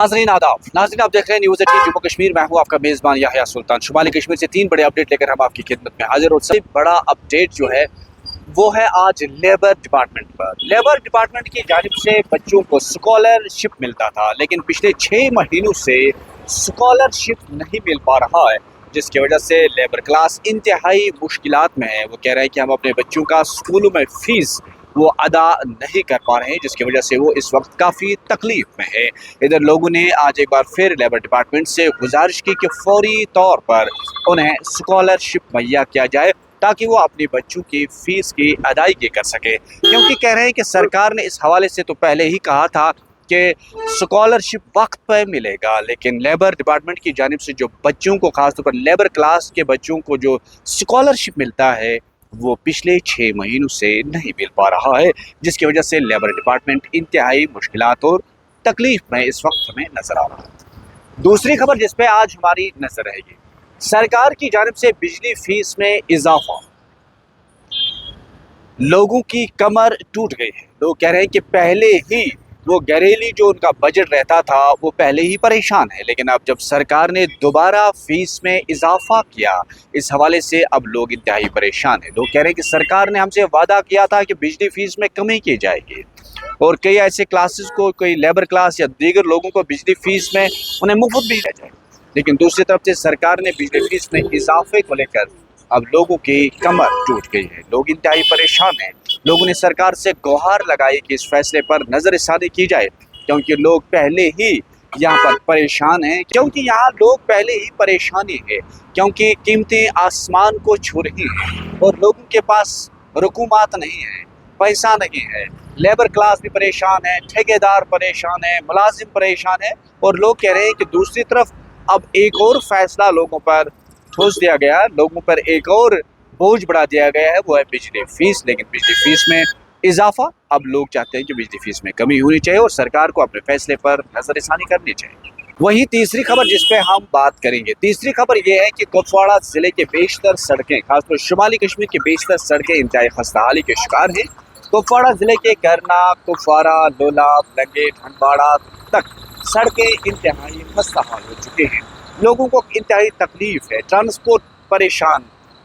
नाज़रीन आदाब। नाज़रीन आप देख रहे हैं न्यूज़ 18 जम्मू कश्मीर। मैं हूँ आपका मेज़बान याह्या सुल्तान। शुमाली कश्मीर से 3 बड़े अपडेट लेकर हम आपकी खिदमत में हाजिर। और सबसे बड़ा अपडेट जो है वो है आज लेबर डिपार्टमेंट पर। लेबर डिपार्टमेंट की जानिब से बच्चों को स्कॉलरशिप मिलता था, लेकिन पिछले 6 महीनों से स्कॉलरशिप नहीं मिल पा रहा है, जिसकी वजह से लेबर क्लास इंतहाई मुश्किलात में है। वो कह रहे हैं कि हम अपने बच्चों का स्कूलों में फ़ीस वो अदा नहीं कर पा रहे हैं, जिसकी वजह से वो इस वक्त काफ़ी तकलीफ में है। इधर लोगों ने आज एक बार फिर लेबर डिपार्टमेंट से गुजारिश की कि फौरी तौर पर उन्हें स्कॉलरशिप मुहैया किया जाए ताकि वो अपने बच्चों की फ़ीस की अदायगी कर सके, क्योंकि कह रहे हैं कि सरकार ने इस हवाले से तो पहले ही कहा था कि स्कॉलरशिप वक्त पर मिलेगा, लेकिन लेबर डिपार्टमेंट की जानिब से जो बच्चों को, ख़ासतौर पर लेबर क्लास के बच्चों को जो स्कॉलरशिप मिलता है वो पिछले 6 महीनों से नहीं मिल पा रहा है, जिसकी वजह से लेबर डिपार्टमेंट इंतहाई मुश्किलात और तकलीफ में इस वक्त हमें नज़र आ रहा है। दूसरी खबर जिस पे आज हमारी नज़र रहेगी, सरकार की जानिब से बिजली फीस में इजाफा। लोगों की कमर टूट गई है। लोग कह रहे हैं कि पहले ही वो घरेलू जो उनका बजट रहता था वो पहले ही परेशान है, लेकिन अब जब सरकार ने दोबारा फीस में इजाफा किया, इस हवाले से अब लोग इंतहाई परेशान हैं। लोग कह रहे हैं कि सरकार ने हमसे वादा किया था कि बिजली फीस में कमी की जाएगी और कई ऐसे क्लासेस को, कोई लेबर क्लास या दीगर लोगों को बिजली फीस में उन्हें मुफ्त भी दिया जाए, लेकिन दूसरी तरफ से सरकार ने बिजली फीस में इजाफे को लेकर अब लोगों की कमर टूट गई है। लोग इंतहाई परेशान हैं। लोगों ने सरकार से गुहार लगाई कि इस फैसले पर नज़रसानी की जाए, क्योंकि लोग पहले ही यहाँ पर परेशान हैं, क्योंकि कीमतें आसमान को छू रही हैं और लोगों के पास रुकूमात नहीं है, पैसा नहीं है। लेबर क्लास भी परेशान है, ठेकेदार परेशान है, मुलाजिम परेशान है, और लोग कह रहे हैं कि दूसरी तरफ अब एक और फैसला लोगों पर ठोस दिया गया, लोगों पर एक और बोझ बढ़ा दिया गया है, वो है बिजली फीस। लेकिन बिजली फीस में इजाफा, अब लोग चाहते हैं कि बिजली फीस में कमी होनी चाहिए और सरकार को अपने फैसले पर नजरसानी करनी चाहिए। वहीं तीसरी खबर जिस पे हम बात करेंगे, तीसरी खबर ये है कि कुपवाड़ा जिले के बेशतर सड़कें, खासतौर शुमाली कश्मीर की बेशतर सड़कें इंतहाई खस्ताहाली के शिकार हैं। कुपवाड़ा जिले के करना, कुपवाड़ा, लोलाब, लंगेट, हंडवाड़ा तक सड़कें इंतहाई खस्ताहाल हो चुके हैं। लोगों को इंतहाई तकलीफ है,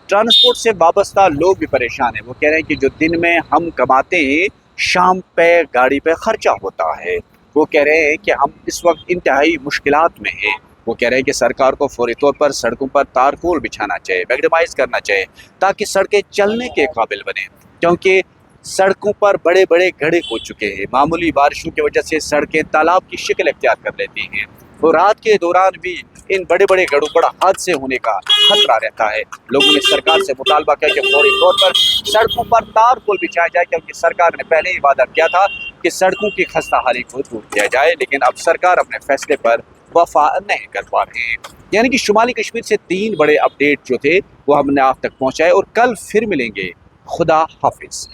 ट्रांसपोर्ट से वाबस्ता लोग भी परेशान हैं। वो कह रहे हैं कि जो दिन में हम कमाते हैं, शाम पे गाड़ी पे खर्चा होता है। वो कह रहे हैं कि हम इस वक्त इंतहाई मुश्किलात में हैं। वो कह रहे हैं कि सरकार को फौरी तौर पर सड़कों पर तारकोल बिछाना चाहिए, मैग्नेमाइज करना चाहिए, ताकि सड़कें चलने के काबिल बने, क्योंकि सड़कों पर बड़े बड़े गड्ढे हो चुके हैं। मामूली बारिशों की वजह से सड़कें तालाब की शक्ल इख्तियार कर लेती हैं, तो रात के दौरान भी इन बड़े बड़े गड्ढों पर हादसे होने का खतरा रहता है। लोगों ने सरकार से मुतालबा किया कि फौरी तौर पर सड़कों पर तारकोल बिछाया जाए, क्योंकि सरकार ने पहले ही वादा किया था कि सड़कों की खस्ताहाली को दूर किया जाए, लेकिन अब सरकार अपने फैसले पर वफा नहीं कर पा रहे हैं। यानी कि शुमाली कश्मीर से 3 बड़े अपडेट जो थे वो हमने आप तक पहुँचाए, और कल फिर मिलेंगे। खुदा हाफिज।